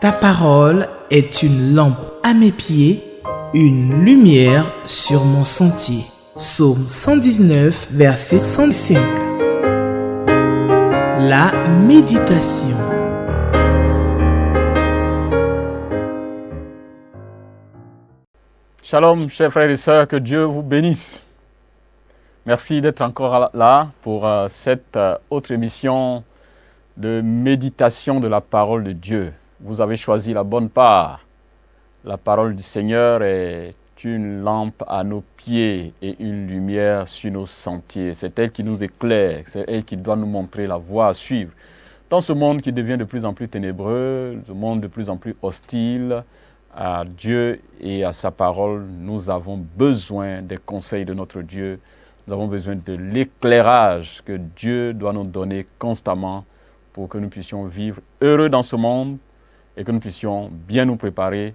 Ta parole est une lampe à mes pieds, une lumière sur mon sentier. Psaume 119, verset 105. La méditation. Shalom, chers frères et sœurs, que Dieu vous bénisse. Merci d'être encore là pour cette autre émission de méditation de la parole de Dieu. Vous avez choisi la bonne part. La parole du Seigneur est une lampe à nos pieds et une lumière sur nos sentiers. C'est elle qui nous éclaire, c'est elle qui doit nous montrer la voie à suivre. Dans ce monde qui devient de plus en plus ténébreux, ce monde de plus en plus hostile, à Dieu et à sa parole, nous avons besoin des conseils de notre Dieu. Nous avons besoin de l'éclairage que Dieu doit nous donner constamment pour que nous puissions vivre heureux dans ce monde et que nous puissions bien nous préparer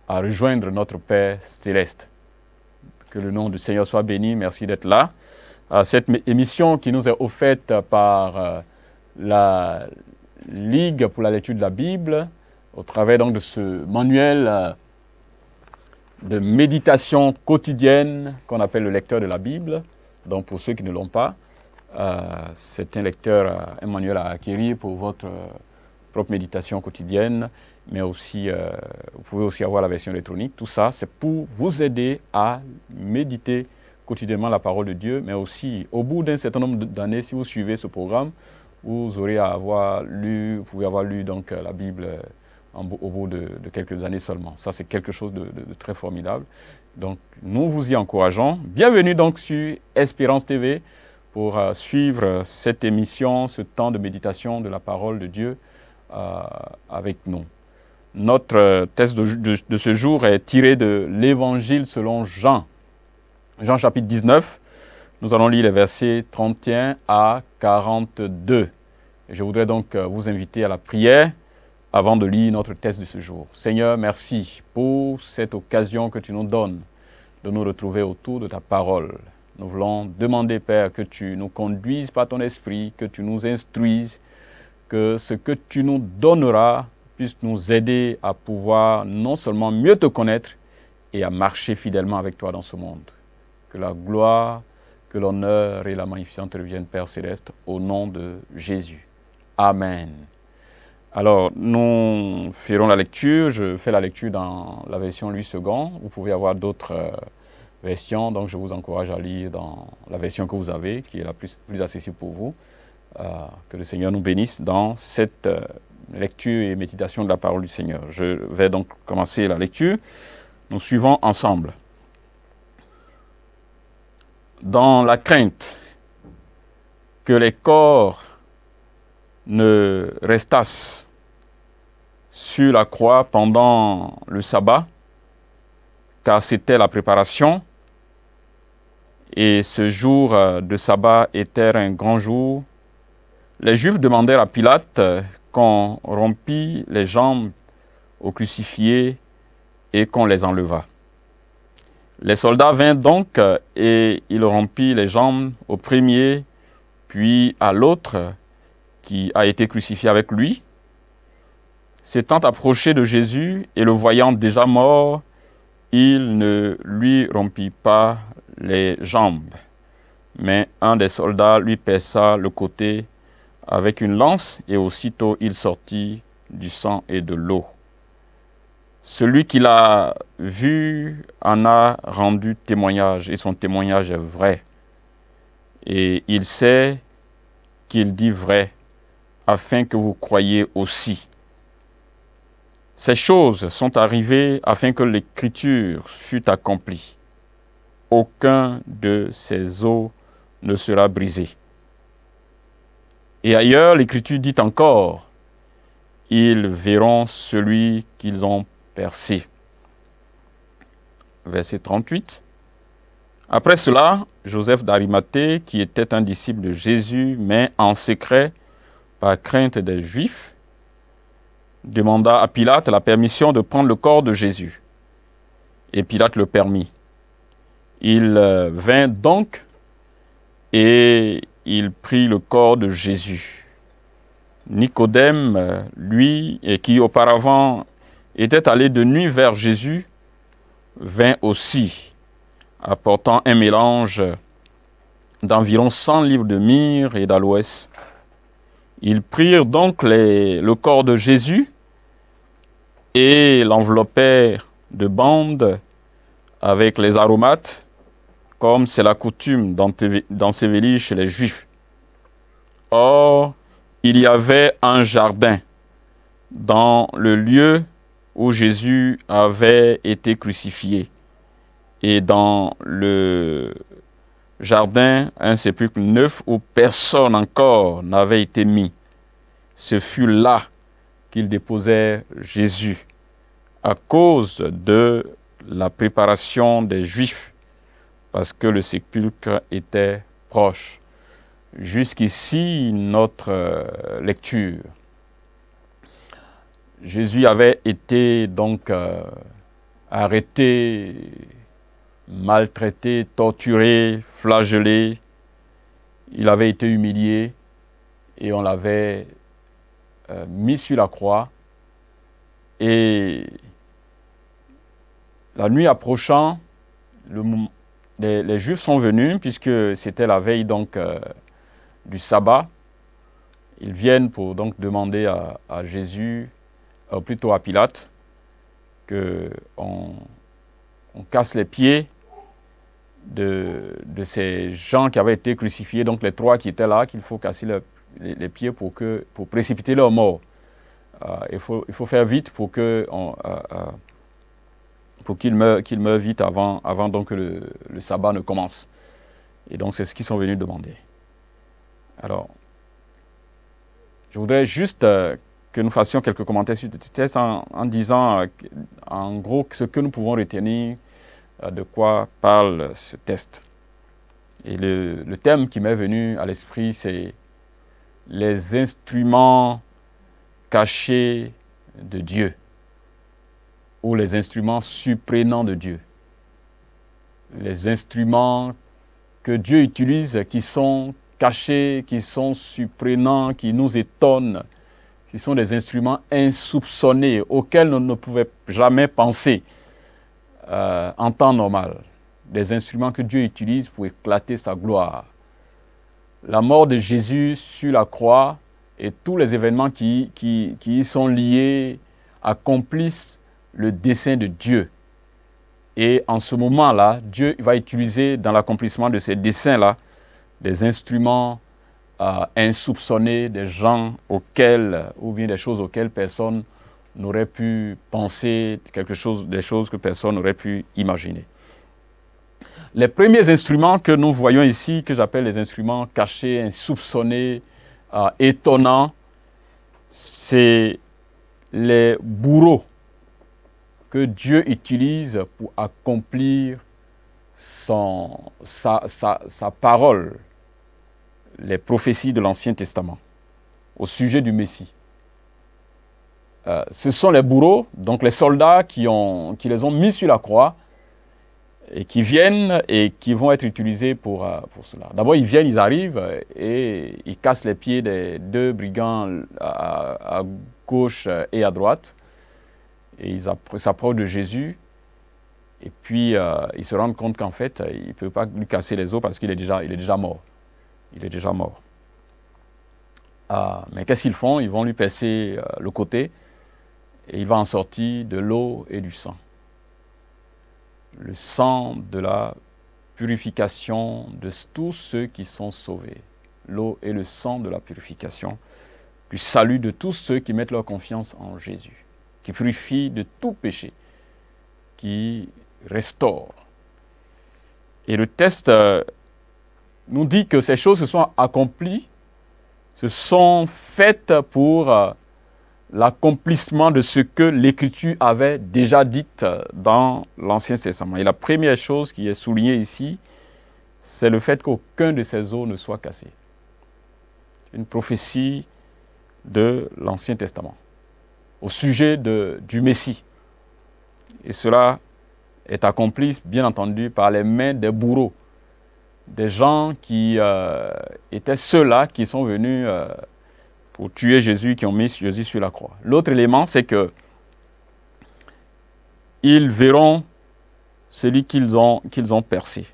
à rejoindre notre Père céleste. Que le nom du Seigneur soit béni. Merci d'être là. Cette émission qui nous est offerte par la Ligue pour la lecture de la Bible, au travers donc de ce manuel de méditation quotidienne qu'on appelle le lecteur de la Bible. Donc pour ceux qui ne l'ont pas, c'est un manuel à acquérir pour votre propre méditation quotidienne, mais aussi, vous pouvez aussi avoir la version électronique. Tout ça, c'est pour vous aider à méditer quotidiennement la parole de Dieu, mais aussi, au bout d'un certain nombre d'années, si vous suivez ce programme, vous pouvez avoir lu donc la Bible au bout de quelques années seulement. Ça, c'est quelque chose de très formidable. Donc, nous vous y encourageons. Bienvenue donc sur Espérance TV pour suivre cette émission, ce temps de méditation de la parole de Dieu avec nous. Notre texte de ce jour est tiré de l'Évangile selon Jean. Jean chapitre 19. Nous allons lire les versets 31 à 42. Et je voudrais donc vous inviter à la prière avant de lire notre texte de ce jour. Seigneur, merci pour cette occasion que tu nous donnes de nous retrouver autour de ta parole. Nous voulons demander, Père, que tu nous conduises par ton esprit, que tu nous instruises, que ce que tu nous donneras puisse nous aider à pouvoir non seulement mieux te connaître et à marcher fidèlement avec toi dans ce monde. Que la gloire, que l'honneur et la magnificence reviennent, Père Céleste, au nom de Jésus. Amen. Alors, nous ferons la lecture. Je fais la lecture dans la version Louis II. Vous pouvez avoir d'autres versions, donc je vous encourage à lire dans la version que vous avez, qui est la plus accessible pour vous. Que le Seigneur nous bénisse dans cette lecture et méditation de la parole du Seigneur. Je vais donc commencer la lecture. Nous suivons ensemble. Dans la crainte que les corps ne restassent sur la croix pendant le sabbat, car c'était la préparation, et ce jour de sabbat était un grand jour, les Juifs demandèrent à Pilate qu'on rompît les jambes aux crucifiés et qu'on les enlevât. Les soldats vinrent donc et il rompit les jambes au premier, puis à l'autre qui a été crucifié avec lui. S'étant approché de Jésus et le voyant déjà mort, il ne lui rompit pas les jambes. Mais un des soldats lui perça le côté avec une lance et aussitôt il sortit du sang et de l'eau. Celui qui l'a vu en a rendu témoignage et son témoignage est vrai. Et il sait qu'il dit vrai, afin que vous croyiez aussi. Ces choses sont arrivées afin que l'Écriture fût accomplie. Aucun de ces os ne sera brisé. Et ailleurs, l'Écriture dit encore, ils verront celui qu'ils ont percé. Verset 38. Après cela, Joseph d'Arimathée, qui était un disciple de Jésus, mais en secret, par crainte des Juifs, demanda à Pilate la permission de prendre le corps de Jésus. Et Pilate le permit. Il vint donc et il prit le corps de Jésus. Nicodème, lui, et qui auparavant était allé de nuit vers Jésus, vint aussi, apportant un mélange d'environ 100 livres de myrrhe et d'aloès. Ils prirent donc le corps de Jésus et l'enveloppèrent de bandes avec les aromates, comme c'est la coutume d'ensevelir chez les Juifs. Or, il y avait un jardin dans le lieu où Jésus avait été crucifié. Et dans le jardin, un sépulcre neuf où personne encore n'avait été mis. Ce fut là qu'ils déposaient Jésus à cause de la préparation des Juifs, parce que le sépulcre était proche. Jusqu'ici, notre lecture. Jésus avait été donc arrêté, maltraité, torturé, flagellé. Il avait été humilié et on l'avait mis sur la croix. Et la nuit approchant, les Juifs sont venus, puisque c'était la veille donc du sabbat. Ils viennent pour donc demander à Jésus, plutôt à Pilate, qu'on casse les pieds de ces gens qui avaient été crucifiés, donc les 3 qui étaient là, qu'il faut casser les pieds pour précipiter leur mort. Il faut faire vite pour qu'ils meurent vite avant donc que le sabbat ne commence. Et donc c'est ce qu'ils sont venus demander. Alors, je voudrais juste que nous fassions quelques commentaires sur ce texte en disant en gros ce que nous pouvons retenir de quoi parle ce texte. Et le thème qui m'est venu à l'esprit, c'est les instruments cachés de Dieu, ou les instruments surprenants de Dieu. Les instruments que Dieu utilise qui sont cachés, qui sont surprenants, qui nous étonnent, qui sont des instruments insoupçonnés auxquels on ne pouvait jamais penser en temps normal. Des instruments que Dieu utilise pour éclater sa gloire. La mort de Jésus sur la croix et tous les événements qui y sont liés accomplissent le dessein de Dieu. Et en ce moment-là, Dieu va utiliser dans l'accomplissement de ces desseins-là des instruments insoupçonnés, des gens ou bien des choses auxquelles personne n'aurait pu penser, des choses que personne n'aurait pu imaginer. Les premiers instruments que nous voyons ici, que j'appelle les instruments cachés, insoupçonnés, étonnants, c'est les bourreaux que Dieu utilise pour accomplir sa parole, les prophéties de l'Ancien Testament au sujet du Messie. Ce sont les bourreaux, donc les soldats qui les ont mis sur la croix et qui viennent et qui vont être utilisés pour cela. D'abord, ils arrivent et ils cassent les pieds des 2 brigands à gauche et à droite. Et ils s'approchent de Jésus. Et puis, ils se rendent compte qu'en fait, ils ne peuvent pas lui casser les os parce qu'il est déjà mort. Il est déjà mort. Mais qu'est-ce qu'ils font? Ils vont lui percer le côté et il va en sortir de l'eau et du sang. Le sang de la purification de tous ceux qui sont sauvés. L'eau et le sang de la purification, du salut de tous ceux qui mettent leur confiance en Jésus, qui purifie de tout péché, qui restaure. Et le texte nous dit que ces choses se sont accomplies, se sont faites pour l'accomplissement de ce que l'Écriture avait déjà dit dans l'Ancien Testament. Et la première chose qui est soulignée ici, c'est le fait qu'aucun de ces os ne soit cassé. Une prophétie de l'Ancien Testament au sujet du Messie. Et cela est accompli, bien entendu, par les mains des bourreaux, des gens qui étaient ceux-là qui sont venus pour tuer Jésus, qui ont mis Jésus sur la croix. L'autre élément, c'est que ils verront celui qu'ils ont percé.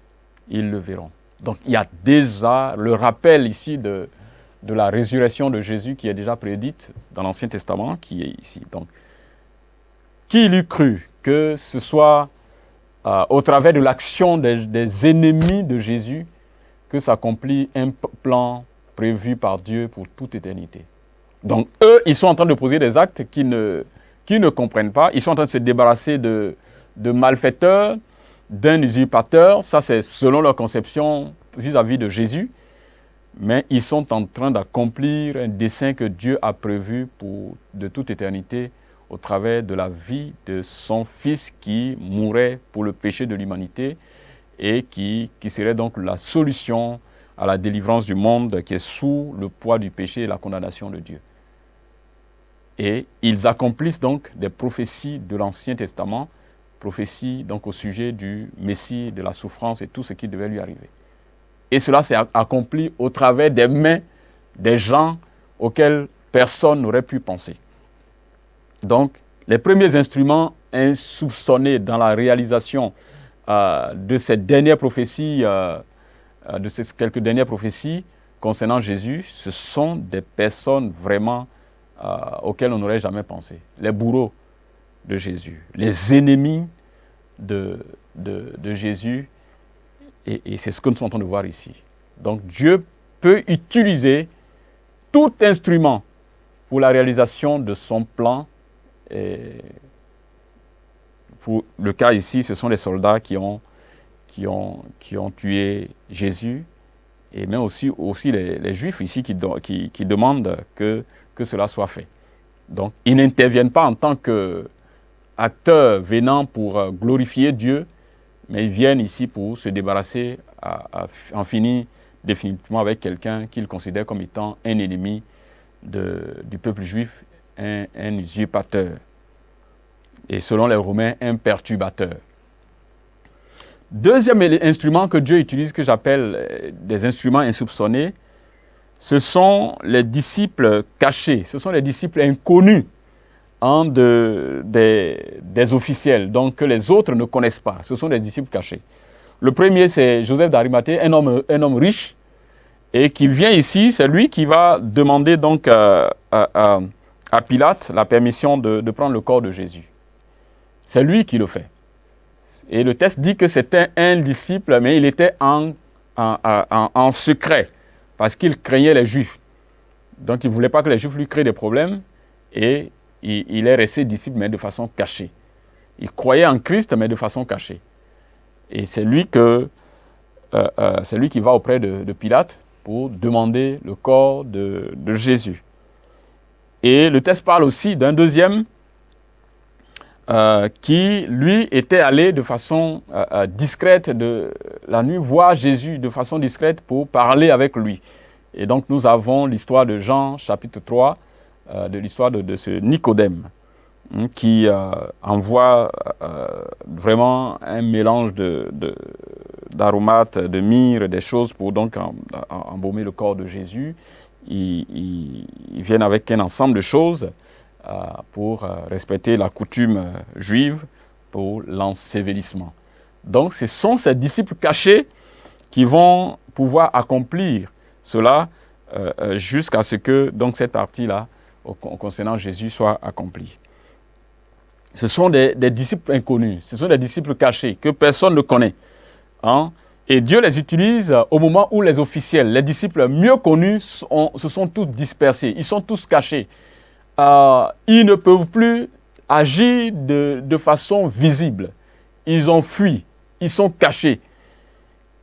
Ils le verront. Donc il y a déjà le rappel ici de la résurrection de Jésus qui est déjà prédite dans l'Ancien Testament, qui est ici. Donc, qui l'eût cru que ce soit au travers de l'action des ennemis de Jésus que s'accomplit un plan prévu par Dieu pour toute éternité. Donc eux, ils sont en train de poser des actes qu'ils ne comprennent pas. Ils sont en train de se débarrasser de malfaiteurs, d'un usurpateur. Ça, c'est selon leur conception vis-à-vis de Jésus. Mais ils sont en train d'accomplir un dessein que Dieu a prévu de toute éternité au travers de la vie de son Fils qui mourrait pour le péché de l'humanité et qui serait donc la solution à la délivrance du monde qui est sous le poids du péché et la condamnation de Dieu. Et ils accomplissent donc des prophéties de l'Ancien Testament, prophéties donc au sujet du Messie, de la souffrance et tout ce qui devait lui arriver. Et cela s'est accompli au travers des mains des gens auxquels personne n'aurait pu penser. Donc, les premiers instruments insoupçonnés dans la réalisation de ces dernières prophéties, de ces quelques dernières prophéties concernant Jésus, ce sont des personnes vraiment auxquelles on n'aurait jamais pensé. Les bourreaux de Jésus, les ennemis de Jésus, et c'est ce que nous sommes en train de voir ici. Donc Dieu peut utiliser tout instrument pour la réalisation de son plan. Et pour le cas ici, ce sont les soldats qui ont tué Jésus, et même aussi les Juifs ici qui demandent que cela soit fait. Donc ils n'interviennent pas en tant qu'acteurs venant pour glorifier Dieu, mais ils viennent ici pour se débarrasser, en finir définitivement avec quelqu'un qu'ils considèrent comme étant un ennemi du peuple juif, un usurpateur. Et selon les Romains, un perturbateur. Deuxième instrument que Dieu utilise, que j'appelle des instruments insoupçonnés, ce sont les disciples cachés, ce sont les disciples inconnus des officiels, donc que les autres ne connaissent pas. Ce sont des disciples cachés. Le premier, c'est Joseph d'Arimathée, un homme riche, et qui vient ici, c'est lui qui va demander donc à Pilate la permission de prendre le corps de Jésus. C'est lui qui le fait. Et le texte dit que c'était un disciple, mais il était en secret, parce qu'il craignait les Juifs. Donc il ne voulait pas que les Juifs lui créent des problèmes, et il est resté disciple, mais de façon cachée. Il croyait en Christ, mais de façon cachée. Et c'est lui qui va auprès de Pilate pour demander le corps de Jésus. Et le texte parle aussi d'un deuxième qui, lui, était allé de façon discrète de la nuit voir Jésus de façon discrète pour parler avec lui. Et donc nous avons l'histoire de Jean, chapitre 3, de l'histoire de ce Nicodème, qui envoie vraiment un mélange d'aromates, de myrrhe, des choses pour donc embaumer le corps de Jésus. Ils viennent avec un ensemble de choses pour respecter la coutume juive pour l'ensevelissement. Donc ce sont ces disciples cachés qui vont pouvoir accomplir cela jusqu'à ce que donc cette partie-là concernant Jésus soit accomplie. Ce sont des disciples inconnus, ce sont des disciples cachés que personne ne connaît. Et Dieu les utilise au moment où les officiels, les disciples mieux connus se sont tous dispersés, ils sont tous cachés. Ils ne peuvent plus agir de façon visible. Ils ont fui, ils sont cachés.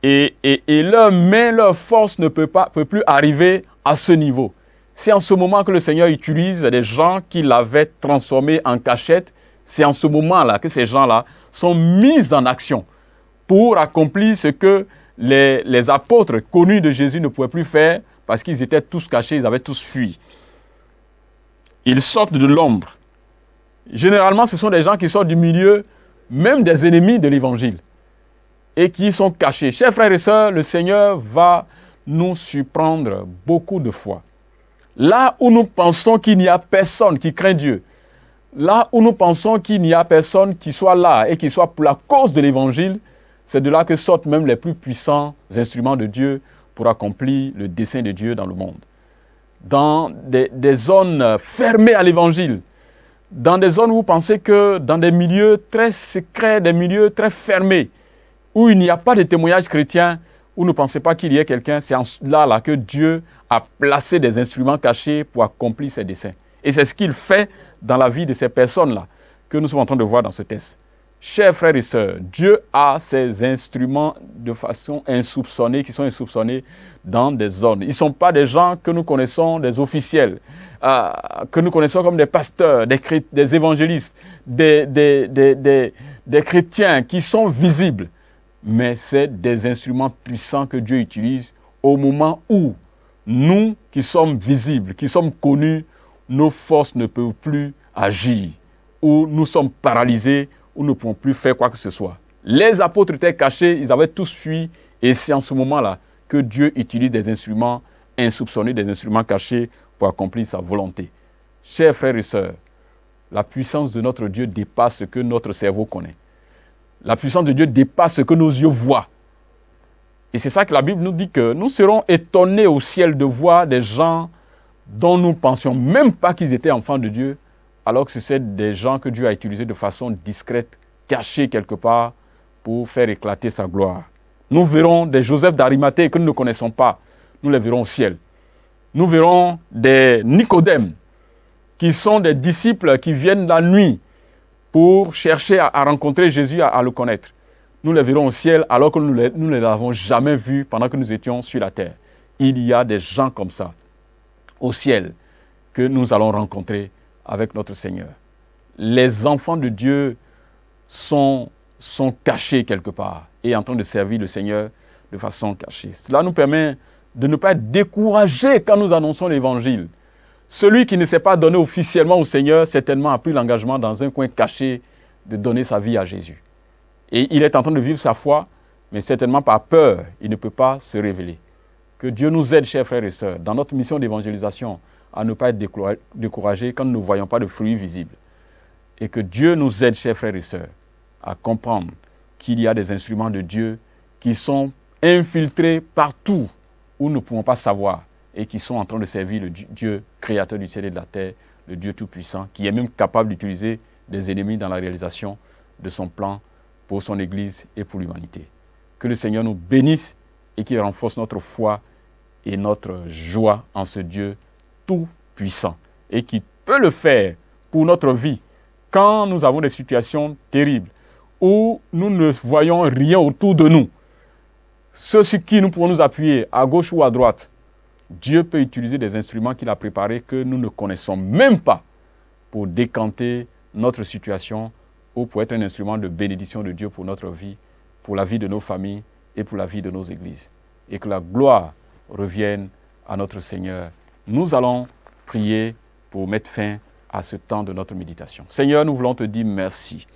Et leur main, leur force ne peut plus arriver à ce niveau. C'est en ce moment que le Seigneur utilise des gens qu'il avait transformés en cachette. C'est en ce moment-là que ces gens-là sont mis en action pour accomplir ce que les apôtres connus de Jésus ne pouvaient plus faire parce qu'ils étaient tous cachés, ils avaient tous fui. Ils sortent de l'ombre. Généralement, ce sont des gens qui sortent du milieu, même des ennemis de l'Évangile, et qui sont cachés. Chers frères et sœurs, le Seigneur va nous surprendre beaucoup de fois Là où nous pensons qu'il n'y a personne qui craint Dieu, là où nous pensons qu'il n'y a personne qui soit là et qui soit pour la cause de l'évangile, c'est de là que sortent même les plus puissants instruments de Dieu pour accomplir le dessein de Dieu dans le monde. Dans des zones fermées à l'évangile, dans des zones où vous pensez que dans des milieux très secrets, des milieux très fermés, où il n'y a pas de témoignage chrétien, où ne pensez pas qu'il y ait quelqu'un, c'est là que Dieu a placé des instruments cachés pour accomplir ses desseins. Et c'est ce qu'il fait dans la vie de ces personnes-là que nous sommes en train de voir dans ce texte. Chers frères et sœurs, Dieu a ces instruments de façon insoupçonnée, qui sont insoupçonnés dans des zones. Ils ne sont pas des gens que nous connaissons, des officiels, que nous connaissons comme des pasteurs, des évangélistes, des chrétiens qui sont visibles. Mais c'est des instruments puissants que Dieu utilise au moment où nous, qui sommes visibles, qui sommes connus, nos forces ne peuvent plus agir, où nous sommes paralysés, où nous ne pouvons plus faire quoi que ce soit. Les apôtres étaient cachés, ils avaient tous fui, et c'est en ce moment-là que Dieu utilise des instruments insoupçonnés, des instruments cachés pour accomplir sa volonté. Chers frères et sœurs, la puissance de notre Dieu dépasse ce que notre cerveau connaît. La puissance de Dieu dépasse ce que nos yeux voient. Et c'est ça que la Bible nous dit, que nous serons étonnés au ciel de voir des gens dont nous ne pensions même pas qu'ils étaient enfants de Dieu, alors que c'est des gens que Dieu a utilisés de façon discrète, cachés quelque part, pour faire éclater sa gloire. Nous verrons des Joseph d'Arimathée que nous ne connaissons pas, nous les verrons au ciel. Nous verrons des Nicodème, qui sont des disciples qui viennent la nuit pour chercher à rencontrer Jésus, à le connaître. Nous les verrons au ciel alors que nous ne les avons jamais vus pendant que nous étions sur la terre. Il y a des gens comme ça au ciel que nous allons rencontrer avec notre Seigneur. Les enfants de Dieu sont cachés quelque part et en train de servir le Seigneur de façon cachée. Cela nous permet de ne pas être découragés quand nous annonçons l'Évangile. Celui qui ne s'est pas donné officiellement au Seigneur, certainement a pris l'engagement dans un coin caché de donner sa vie à Jésus. Et il est en train de vivre sa foi, mais certainement par peur, il ne peut pas se révéler. Que Dieu nous aide, chers frères et sœurs, dans notre mission d'évangélisation, à ne pas être découragés quand nous ne voyons pas de fruits visibles. Et que Dieu nous aide, chers frères et sœurs, à comprendre qu'il y a des instruments de Dieu qui sont infiltrés partout où nous ne pouvons pas savoir et qui sont en train de servir le Dieu créateur du ciel et de la terre, le Dieu tout-puissant, qui est même capable d'utiliser des ennemis dans la réalisation de son plan pour son Église et pour l'humanité. Que le Seigneur nous bénisse et qu'il renforce notre foi et notre joie en ce Dieu tout-puissant et qui peut le faire pour notre vie quand nous avons des situations terribles où nous ne voyons rien autour de nous. Ceux sur qui nous pouvons nous appuyer, à gauche ou à droite, Dieu peut utiliser des instruments qu'il a préparés que nous ne connaissons même pas pour décanter notre situation ou pour être un instrument de bénédiction de Dieu pour notre vie, pour la vie de nos familles et pour la vie de nos églises. Et que la gloire revienne à notre Seigneur. Nous allons prier pour mettre fin à ce temps de notre méditation. Seigneur, nous voulons te dire merci.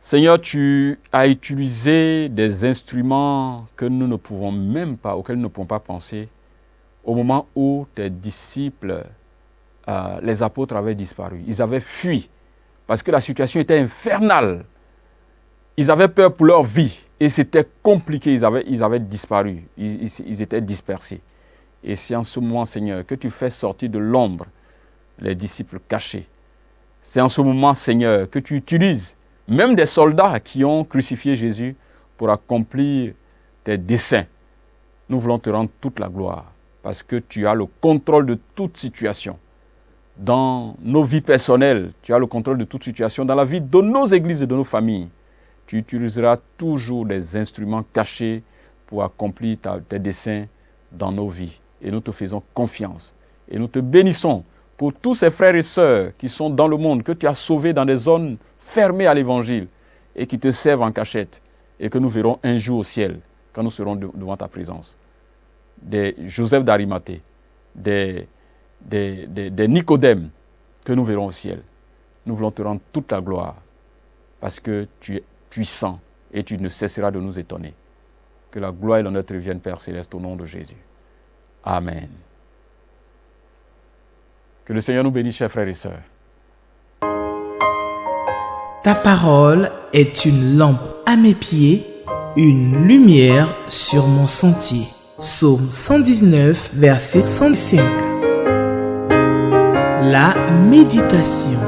Seigneur, tu as utilisé des instruments que nous ne pouvons même pas, auxquels nous ne pouvons pas penser, au moment où tes disciples, les apôtres, avaient disparu. Ils avaient fui parce que la situation était infernale. Ils avaient peur pour leur vie et c'était compliqué. Ils avaient disparu, ils étaient dispersés. Et c'est en ce moment, Seigneur, que tu fais sortir de l'ombre les disciples cachés. C'est en ce moment, Seigneur, que tu utilises même des soldats qui ont crucifié Jésus pour accomplir tes desseins. Nous voulons te rendre toute la gloire parce que tu as le contrôle de toute situation. Dans nos vies personnelles, tu as le contrôle de toute situation. Dans la vie de nos églises et de nos familles, tu utiliseras toujours des instruments cachés pour accomplir tes desseins dans nos vies. Et nous te faisons confiance. Et nous te bénissons pour tous ces frères et sœurs qui sont dans le monde, que tu as sauvés dans des zones fermés à l'évangile et qui te servent en cachette et que nous verrons un jour au ciel quand nous serons devant ta présence. Des Joseph d'Arimathée, des Nicodème que nous verrons au ciel. Nous voulons te rendre toute la gloire parce que tu es puissant et tu ne cesseras de nous étonner. Que la gloire et l'honneur te reviennent, Père Céleste, au nom de Jésus. Amen. Que le Seigneur nous bénisse, chers frères et sœurs. Ta parole est une lampe à mes pieds, une lumière sur mon sentier. Psaume 119, verset 105. La méditation.